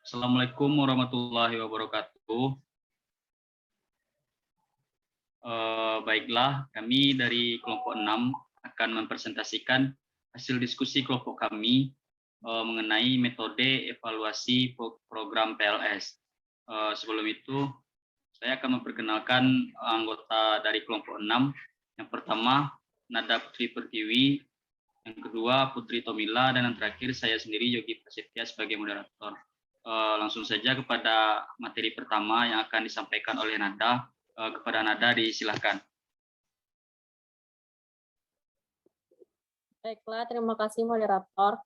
Assalamualaikum warahmatullahi wabarakatuh. Baiklah, kami dari kelompok 6 akan mempresentasikan hasil diskusi kelompok kami mengenai metode evaluasi program PLS. Sebelum itu, saya akan memperkenalkan anggota dari kelompok 6. Yang pertama, Nada Putri Pertiwi. Yang kedua, Putri Tomila. Dan yang terakhir, saya sendiri, Yogi Prasetya, sebagai moderator. Langsung saja kepada materi pertama yang akan disampaikan oleh Nada. Kepada Nada disilahkan. Baiklah, terima kasih moderator.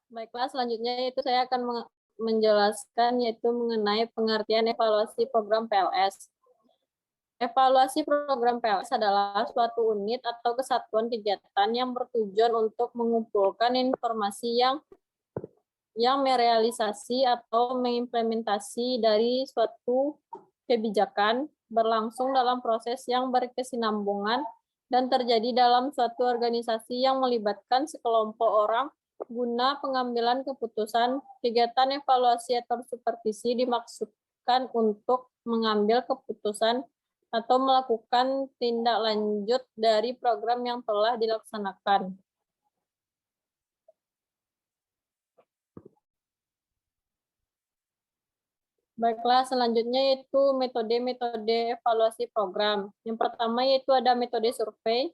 Baiklah, selanjutnya itu saya akan menjelaskan yaitu mengenai pengertian evaluasi program PLS. Evaluasi program PLS adalah suatu unit atau kesatuan kegiatan yang bertujuan untuk mengumpulkan informasi yang merealisasi atau mengimplementasi dari suatu kebijakan berlangsung dalam proses yang berkesinambungan dan terjadi dalam suatu organisasi yang melibatkan sekelompok orang guna pengambilan keputusan. Kegiatan evaluasi atau supervisi dimaksudkan untuk mengambil keputusan atau melakukan tindak lanjut dari program yang telah dilaksanakan. Baiklah, selanjutnya yaitu metode-metode evaluasi program. Yang pertama yaitu ada metode survei.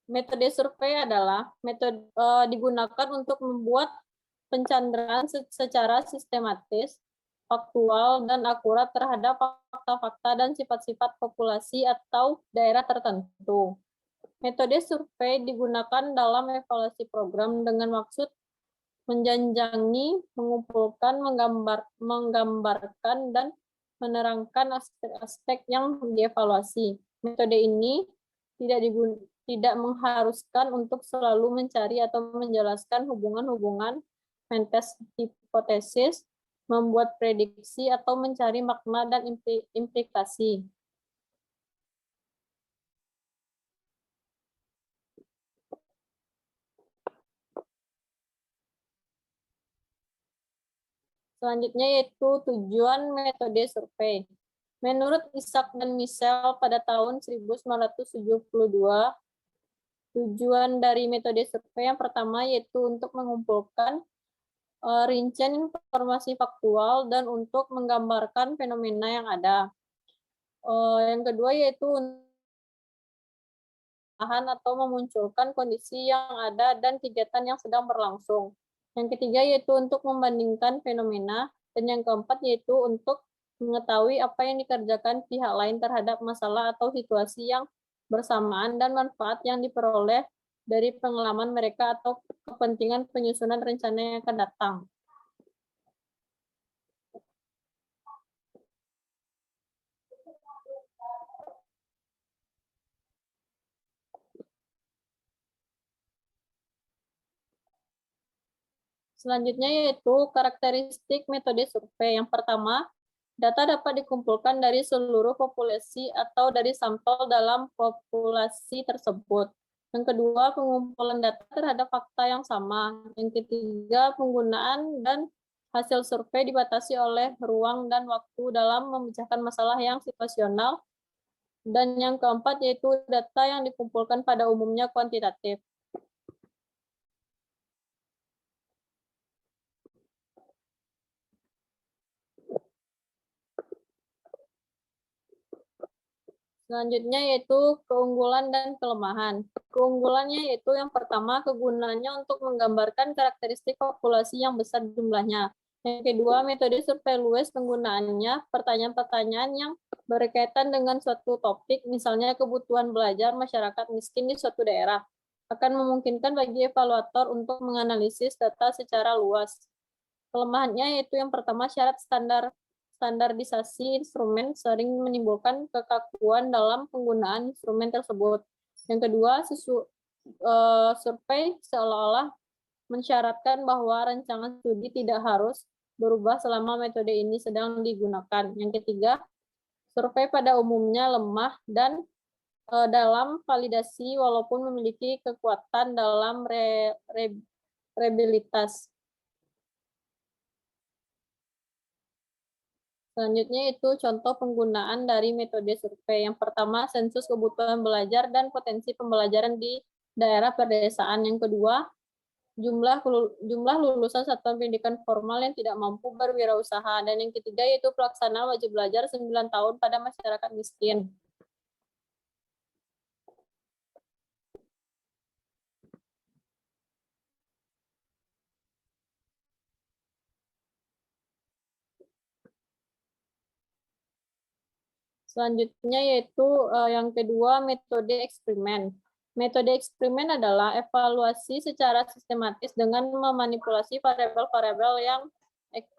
Metode survei adalah metode digunakan untuk membuat pencanderaan secara sistematis, faktual, dan akurat terhadap fakta-fakta dan sifat-sifat populasi atau daerah tertentu. Metode survei digunakan dalam evaluasi program dengan maksud menjanjangi, mengumpulkan, menggambarkan, dan menerangkan aspek-aspek yang dievaluasi. Metode ini tidak mengharuskan untuk selalu mencari atau menjelaskan hubungan-hubungan, mentes hipotesis, membuat prediksi, atau mencari makna dan implikasi. Selanjutnya yaitu tujuan metode survei. Menurut Isaac dan Michel pada tahun 1972, tujuan dari metode survei yang pertama yaitu untuk mengumpulkan rincian informasi faktual dan untuk menggambarkan fenomena yang ada. Yang kedua yaitu atau memunculkan kondisi yang ada dan kegiatan yang sedang berlangsung. Yang ketiga yaitu untuk membandingkan fenomena, dan yang keempat yaitu untuk mengetahui apa yang dikerjakan pihak lain terhadap masalah atau situasi yang bersamaan dan manfaat yang diperoleh dari pengalaman mereka atau kepentingan penyusunan rencana yang akan datang. Selanjutnya yaitu karakteristik metode survei. Yang pertama, data dapat dikumpulkan dari seluruh populasi atau dari sampel dalam populasi tersebut. Yang kedua, pengumpulan data terhadap fakta yang sama. Yang ketiga, penggunaan dan hasil survei dibatasi oleh ruang dan waktu dalam memecahkan masalah yang situasional. Dan yang keempat yaitu data yang dikumpulkan pada umumnya kuantitatif. Selanjutnya yaitu keunggulan dan kelemahan. Keunggulannya yaitu yang pertama, kegunaannya untuk menggambarkan karakteristik populasi yang besar jumlahnya. Yang kedua, metode survei luas, penggunaannya pertanyaan-pertanyaan yang berkaitan dengan suatu topik, misalnya kebutuhan belajar masyarakat miskin di suatu daerah, akan memungkinkan bagi evaluator untuk menganalisis data secara luas. Kelemahannya yaitu yang pertama, syarat standarisasi instrumen sering menimbulkan kekakuan dalam penggunaan instrumen tersebut. Yang kedua, survei seolah-olah mensyaratkan bahwa rancangan studi tidak harus berubah selama metode ini sedang digunakan. Yang ketiga, survei pada umumnya lemah dan dalam validasi walaupun memiliki kekuatan dalam reliabilitas. Selanjutnya itu contoh penggunaan dari metode survei. Yang pertama, sensus kebutuhan belajar dan potensi pembelajaran di daerah pedesaan. Yang kedua, jumlah lulusan satuan pendidikan formal yang tidak mampu berwirausaha. Dan yang ketiga yaitu pelaksanaan wajib belajar 9 tahun pada masyarakat miskin. Selanjutnya yaitu yang kedua, metode eksperimen. Metode eksperimen adalah evaluasi secara sistematis dengan memanipulasi variabel-variabel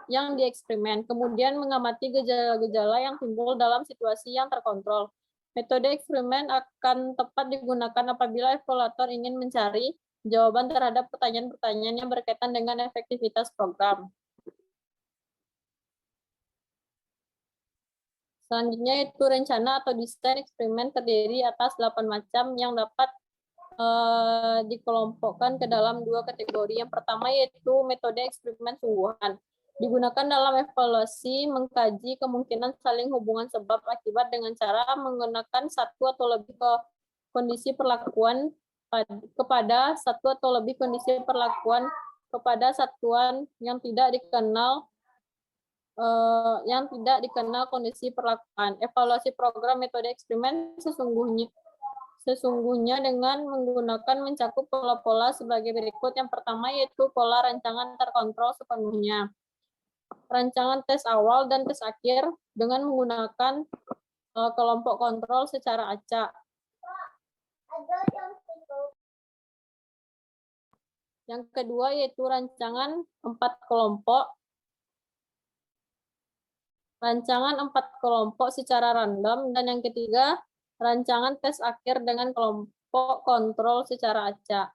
yang dieksperimen, kemudian mengamati gejala-gejala yang timbul dalam situasi yang terkontrol. Metode eksperimen akan tepat digunakan apabila evaluator ingin mencari jawaban terhadap pertanyaan-pertanyaan yang berkaitan dengan efektivitas program. Selanjutnya itu rencana atau desain eksperimen terdiri atas 8 macam yang dapat dikelompokkan ke dalam 2 kategori. Yang pertama yaitu metode eksperimen sungguhan. Digunakan dalam evaluasi mengkaji kemungkinan saling hubungan sebab akibat dengan cara menggunakan satu atau lebih kondisi perlakuan kepada satu atau lebih kondisi perlakuan kepada satuan yang tidak dikenal kondisi perlakuan. Evaluasi program metode eksperimen sesungguhnya dengan menggunakan mencakup pola-pola sebagai berikut. Yang pertama yaitu pola rancangan terkontrol sepenuhnya. Rancangan tes awal dan tes akhir dengan menggunakan kelompok kontrol secara acak. Yang kedua yaitu rancangan 4 kelompok. Rancangan 4 kelompok secara random, dan yang ketiga, rancangan tes akhir dengan kelompok kontrol secara acak.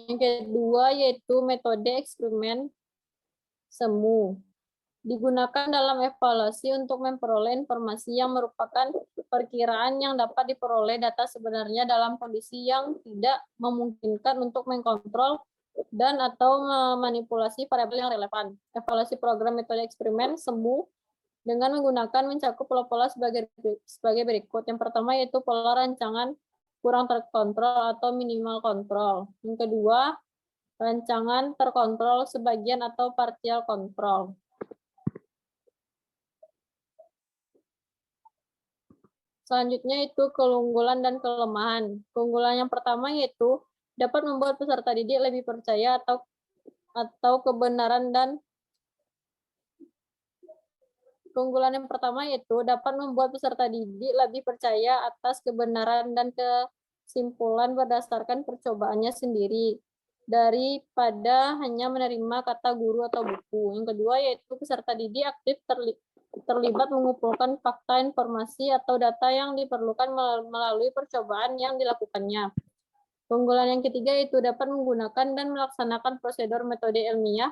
Yang kedua yaitu metode eksperimen semu. Digunakan dalam evaluasi untuk memperoleh informasi yang merupakan perkiraan yang dapat diperoleh data sebenarnya dalam kondisi yang tidak memungkinkan untuk mengkontrol dan atau memanipulasi variabel yang relevan. Evaluasi program metode eksperimen semu dengan menggunakan mencakup pola-pola sebagai berikut. Yang pertama yaitu pola rancangan kurang terkontrol atau minimal kontrol. Yang kedua, rancangan terkontrol sebagian atau partial kontrol. Selanjutnya itu keunggulan dan kelemahan. Keunggulan yang pertama yaitu dapat membuat peserta didik lebih percaya atau kebenaran dan keunggulan yang pertama yaitu dapat membuat peserta didik lebih percaya atas kebenaran dan kesimpulan berdasarkan percobaannya sendiri daripada hanya menerima kata guru atau buku. Yang kedua yaitu peserta didik aktif terlibat mengumpulkan fakta, informasi, atau data yang diperlukan melalui percobaan yang dilakukannya. Keunggulan yang ketiga yaitu dapat menggunakan dan melaksanakan prosedur metode ilmiah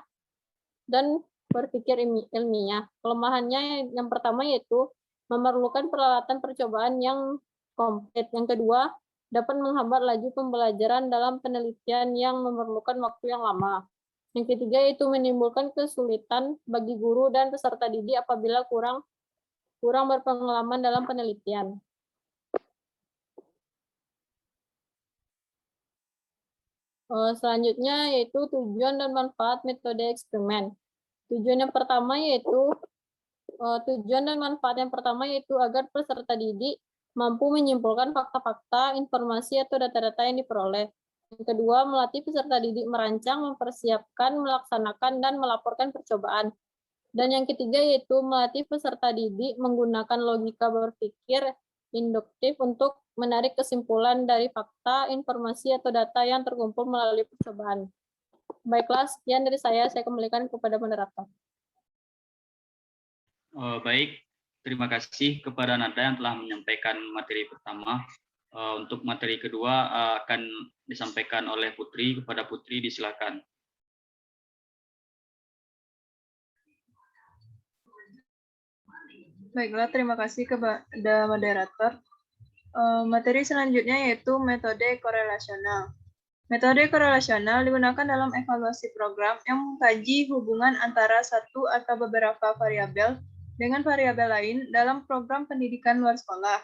dan berpikir ilmiah. Kelemahannya yang pertama yaitu memerlukan peralatan percobaan yang komplit. Yang kedua, dapat menghambat laju pembelajaran dalam penelitian yang memerlukan waktu yang lama. Yang ketiga yaitu menimbulkan kesulitan bagi guru dan peserta didik apabila kurang berpengalaman dalam penelitian. Selanjutnya yaitu tujuan dan manfaat metode eksperimen. Tujuan dan manfaat yang pertama yaitu agar peserta didik mampu menyimpulkan fakta-fakta, informasi atau data-data yang diperoleh. Yang kedua, melatih peserta didik merancang, mempersiapkan, melaksanakan, dan melaporkan percobaan. Dan yang ketiga yaitu melatih peserta didik menggunakan logika berpikir induktif untuk menarik kesimpulan dari fakta, informasi, atau data yang terkumpul melalui percobaan. Baiklah, sekian dari saya kembalikan kepada moderator. Baik, terima kasih kepada Nada yang telah menyampaikan materi pertama. Untuk materi kedua akan disampaikan oleh Putri. Kepada Putri, disilakan. Baiklah, terima kasih kepada moderator. Materi selanjutnya yaitu metode korelasional. Metode korelasional digunakan dalam evaluasi program yang mengkaji hubungan antara satu atau beberapa variabel dengan variabel lain dalam program pendidikan luar sekolah.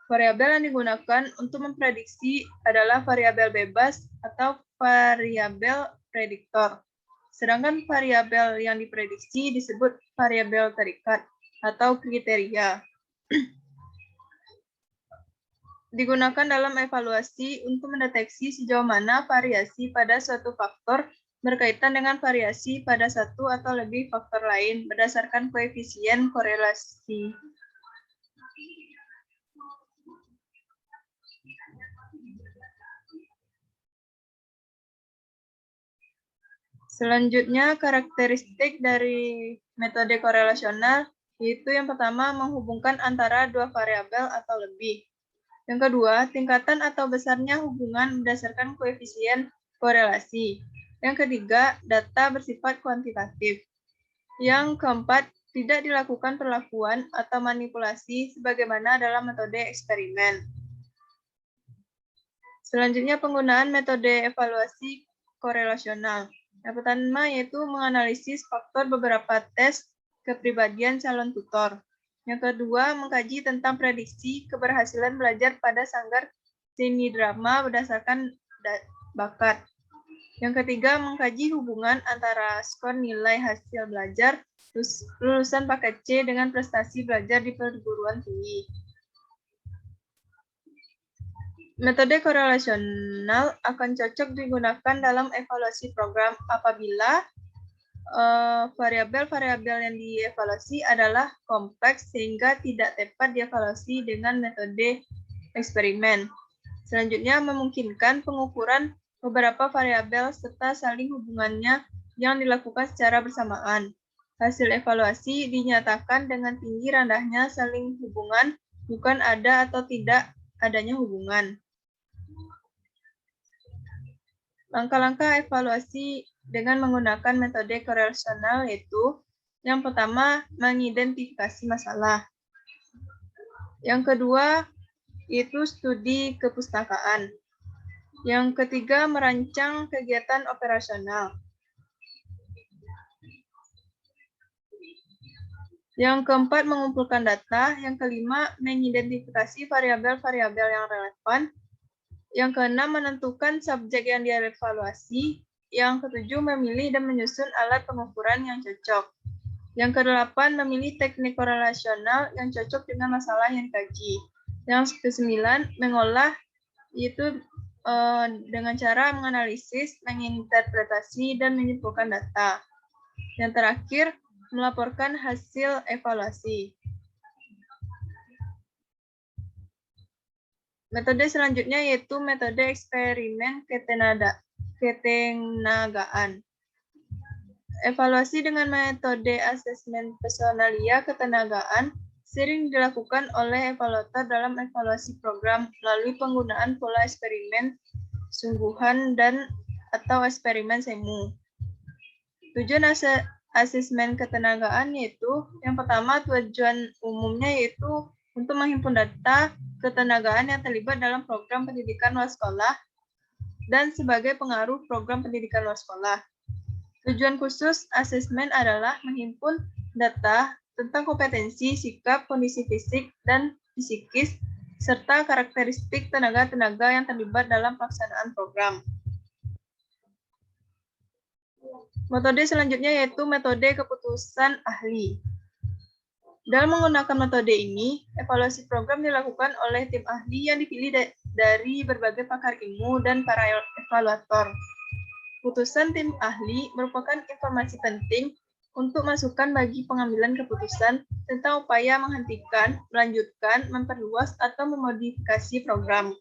Variabel yang digunakan untuk memprediksi adalah variabel bebas atau variabel prediktor. Sedangkan variabel yang diprediksi disebut variabel terikat atau kriteria. Digunakan dalam evaluasi untuk mendeteksi sejauh mana variasi pada suatu faktor berkaitan dengan variasi pada satu atau lebih faktor lain berdasarkan koefisien korelasi. Selanjutnya, karakteristik dari metode korelasional yaitu yang pertama menghubungkan antara dua variabel atau lebih. Yang kedua, tingkatan atau besarnya hubungan berdasarkan koefisien korelasi. Yang ketiga, data bersifat kuantitatif. Yang keempat, tidak dilakukan perlakuan atau manipulasi sebagaimana dalam metode eksperimen. Selanjutnya, penggunaan metode evaluasi korelasional. Yang pertama yaitu menganalisis faktor beberapa tes kepribadian calon tutor. Yang kedua, mengkaji tentang prediksi keberhasilan belajar pada sanggar seni drama berdasarkan bakat. Yang ketiga, mengkaji hubungan antara skor nilai hasil belajar lulusan paket C dengan prestasi belajar di perguruan tinggi. Metode korelasional akan cocok digunakan dalam evaluasi program apabila variabel-variabel yang dievaluasi adalah kompleks sehingga tidak tepat dievaluasi dengan metode eksperimen. Selanjutnya, memungkinkan pengukuran beberapa variabel serta saling hubungannya yang dilakukan secara bersamaan. Hasil evaluasi dinyatakan dengan tinggi rendahnya saling hubungan, bukan ada atau tidak adanya hubungan. Langkah-langkah evaluasi dengan menggunakan metode korelasional yaitu yang pertama, mengidentifikasi masalah. Yang kedua, itu studi kepustakaan. Yang ketiga, merancang kegiatan operasional. Yang keempat, mengumpulkan data. Yang kelima, mengidentifikasi variabel-variabel yang relevan. Yang keenam, menentukan subjek yang dievaluasi. Yang ketujuh, memilih dan menyusun alat pengukuran yang cocok. Yang kedelapan, memilih teknik korelasional yang cocok dengan masalah yang dikaji. Yang kesembilan, mengolah itu dengan cara menganalisis, menginterpretasi, dan menyimpulkan data. Yang terakhir, melaporkan hasil evaluasi. Metode selanjutnya yaitu metode eksperimen ketenagaan. Evaluasi dengan metode asesmen personalia ketenagaan sering dilakukan oleh evaluator dalam evaluasi program melalui penggunaan pola eksperimen sungguhan dan atau eksperimen semu. Tujuan asesmen ketenagaan yaitu yang pertama, tujuan umumnya yaitu untuk menghimpun data ketenagaan yang terlibat dalam program pendidikan luar sekolah dan sebagai pengaruh program pendidikan luar sekolah. Tujuan khusus asesmen adalah menghimpun data tentang kompetensi, sikap, kondisi fisik, dan psikis, serta karakteristik tenaga-tenaga yang terlibat dalam pelaksanaan program. Metode selanjutnya yaitu metode keputusan ahli. Dalam menggunakan metode ini, evaluasi program dilakukan oleh tim ahli yang dipilih dari berbagai pakar ilmu dan para evaluator. Putusan tim ahli merupakan informasi penting untuk masukan bagi pengambilan keputusan tentang upaya menghentikan, melanjutkan, memperluas, atau memodifikasi program.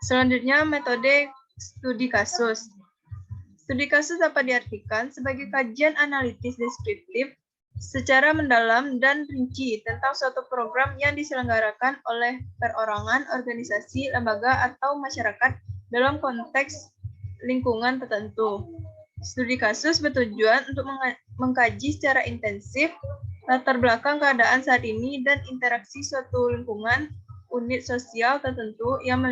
Selanjutnya, metode studi kasus. Studi kasus dapat diartikan sebagai kajian analitis deskriptif secara mendalam dan rinci tentang suatu program yang diselenggarakan oleh perorangan, organisasi, lembaga, atau masyarakat dalam konteks lingkungan tertentu. Studi kasus bertujuan untuk mengkaji secara intensif latar belakang keadaan saat ini dan interaksi suatu lingkungan unit sosial tertentu yang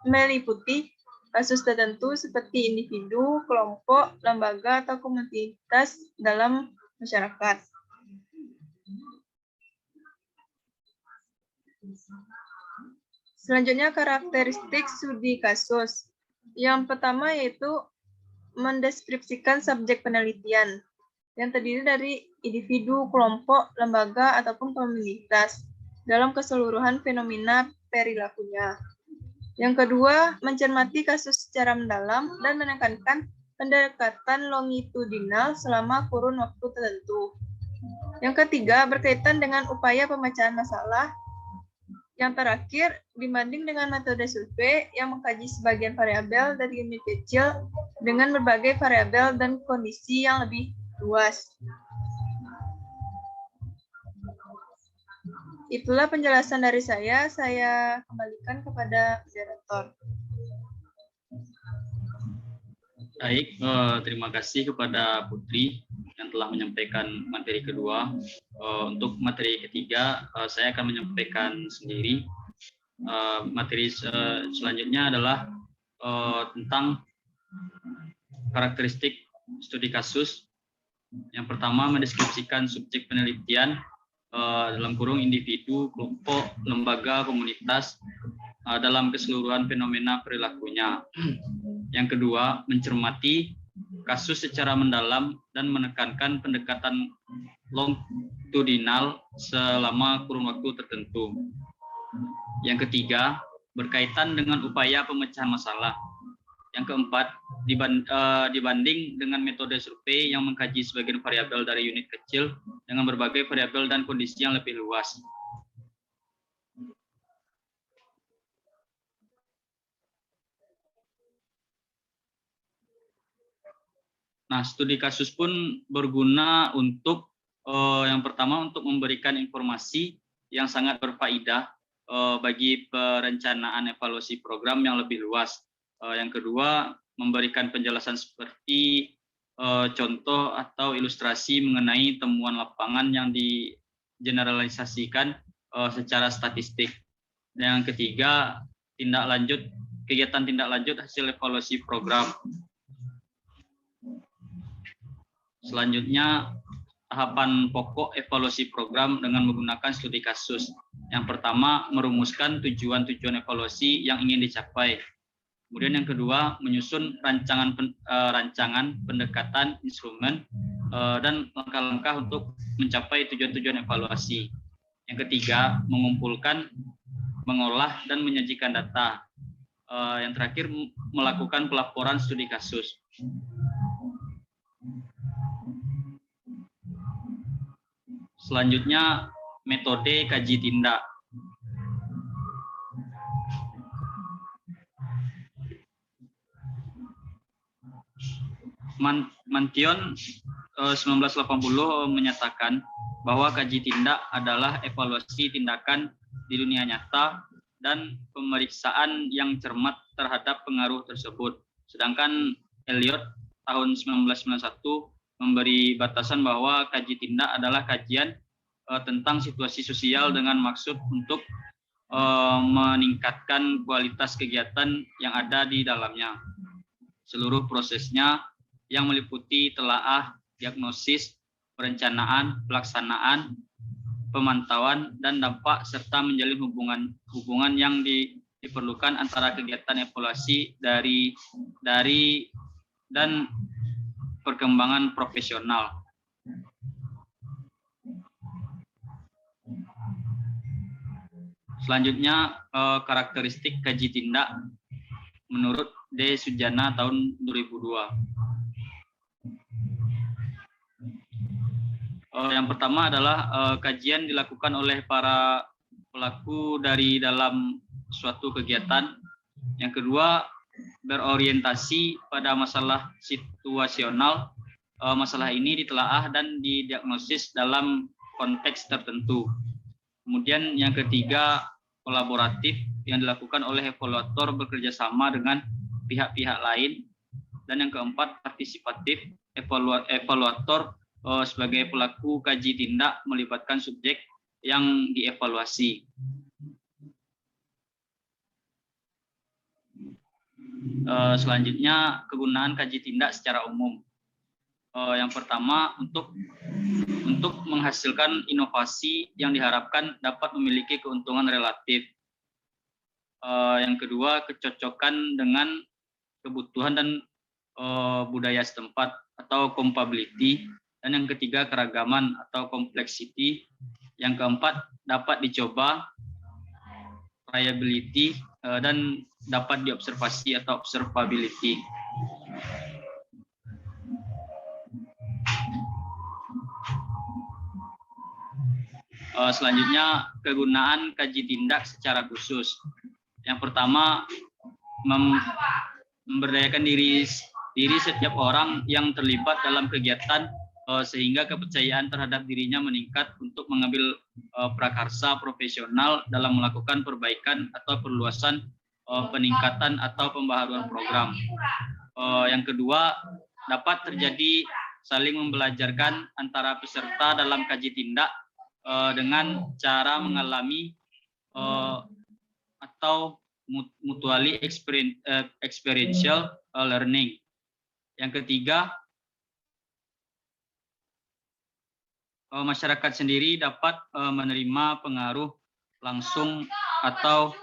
meliputi kasus tertentu seperti individu, kelompok, lembaga, atau komunitas dalam masyarakat. Selanjutnya, karakteristik studi kasus. Yang pertama yaitu mendeskripsikan subjek penelitian yang terdiri dari individu, kelompok, lembaga, ataupun komunitas dalam keseluruhan fenomena perilakunya. Yang kedua, mencermati kasus secara mendalam dan menekankan pendekatan longitudinal selama kurun waktu tertentu. Yang ketiga, berkaitan dengan upaya pemecahan masalah. Yang terakhir, dibanding dengan metode survei yang mengkaji sebagian variabel dari unit kecil dengan berbagai variabel dan kondisi yang lebih luas. Itulah penjelasan dari saya kembalikan kepada moderator. Baik, terima kasih kepada Putri yang telah menyampaikan materi kedua. Untuk materi ketiga, saya akan menyampaikan sendiri. Materi selanjutnya adalah tentang karakteristik studi kasus. Yang pertama, mendeskripsikan subjek penelitian dalam kurung individu, kelompok, lembaga, komunitas dalam keseluruhan fenomena perilakunya. Yang kedua, mencermati kasus secara mendalam dan menekankan pendekatan longitudinal selama kurun waktu tertentu. Yang ketiga, berkaitan dengan upaya pemecahan masalah. Yang keempat, dibanding dengan metode survei yang mengkaji sebagian variabel dari unit kecil dengan berbagai variabel dan kondisi yang lebih luas. Nah, studi kasus pun berguna untuk yang pertama untuk memberikan informasi yang sangat berfaedah bagi perencanaan evaluasi program yang lebih luas. Yang kedua, memberikan penjelasan seperti contoh atau ilustrasi mengenai temuan lapangan yang digeneralisasikan secara statistik. Yang ketiga, kegiatan tindak lanjut hasil evaluasi program. Selanjutnya, tahapan pokok evaluasi program dengan menggunakan studi kasus. Yang pertama, merumuskan tujuan-tujuan evaluasi yang ingin dicapai. Kemudian yang kedua, menyusun rancangan pendekatan, instrumen, dan langkah-langkah untuk mencapai tujuan-tujuan evaluasi. Yang ketiga, mengumpulkan, mengolah, dan menyajikan data. Yang terakhir, melakukan pelaporan studi kasus. Selanjutnya, metode kaji tindak. Mantion 1980 menyatakan bahwa kaji tindak adalah evaluasi tindakan di dunia nyata dan pemeriksaan yang cermat terhadap pengaruh tersebut. Sedangkan Elliot tahun 1991 memberi batasan bahwa kaji tindak adalah kajian tentang situasi sosial dengan maksud untuk meningkatkan kualitas kegiatan yang ada di dalamnya. Seluruh prosesnya yang meliputi telaah, diagnosis, perencanaan, pelaksanaan, pemantauan, dan dampak, serta menjalin hubungan yang diperlukan antara kegiatan evaluasi dari dan perkembangan profesional. Selanjutnya, karakteristik kaji tindak menurut D. Sujana tahun 2002. Yang pertama adalah kajian dilakukan oleh para pelaku dari dalam suatu kegiatan Yang kedua, berorientasi pada masalah situasional. Masalah ini ditelaah dan didiagnosis dalam konteks tertentu. Kemudian yang ketiga, kolaboratif yang dilakukan oleh evaluator bekerja sama dengan pihak-pihak lain. Dan yang keempat, partisipatif, evaluator sebagai pelaku kaji tindak melibatkan subjek yang dievaluasi. Selanjutnya, kegunaan kaji tindak secara umum. Yang pertama, untuk menghasilkan inovasi yang diharapkan dapat memiliki keuntungan relatif. Yang kedua, kecocokan dengan kebutuhan dan budaya setempat atau compatibility. Dan yang ketiga, keragaman atau complexity. Yang keempat, dapat dicoba, reliability, dan dapat diobservasi atau observability. Selanjutnya, kegunaan kaji tindak secara khusus. Yang pertama, memberdayakan diri setiap orang yang terlibat dalam kegiatan sehingga kepercayaan terhadap dirinya meningkat untuk mengambil prakarsa profesional dalam melakukan perbaikan atau perluasan, peningkatan atau pembaharuan program. Yang kedua, dapat terjadi saling membelajarkan antara peserta dalam kaji tindak dengan cara mengalami atau mutually experiential learning. Yang ketiga, masyarakat sendiri dapat menerima pengaruh langsung atau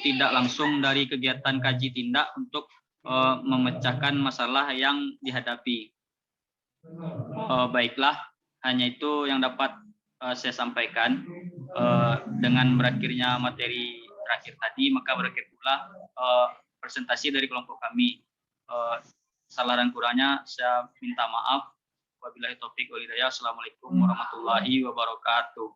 tidak langsung dari kegiatan kaji tindak untuk memecahkan masalah yang dihadapi. Baiklah, hanya itu yang dapat saya sampaikan. Dengan berakhirnya materi terakhir tadi, maka berakhir pula presentasi dari kelompok kami. Salah dan kurangnya saya minta maaf. Wabillahi taufiq wal hidayah. Assalamualaikum warahmatullahi wabarakatuh.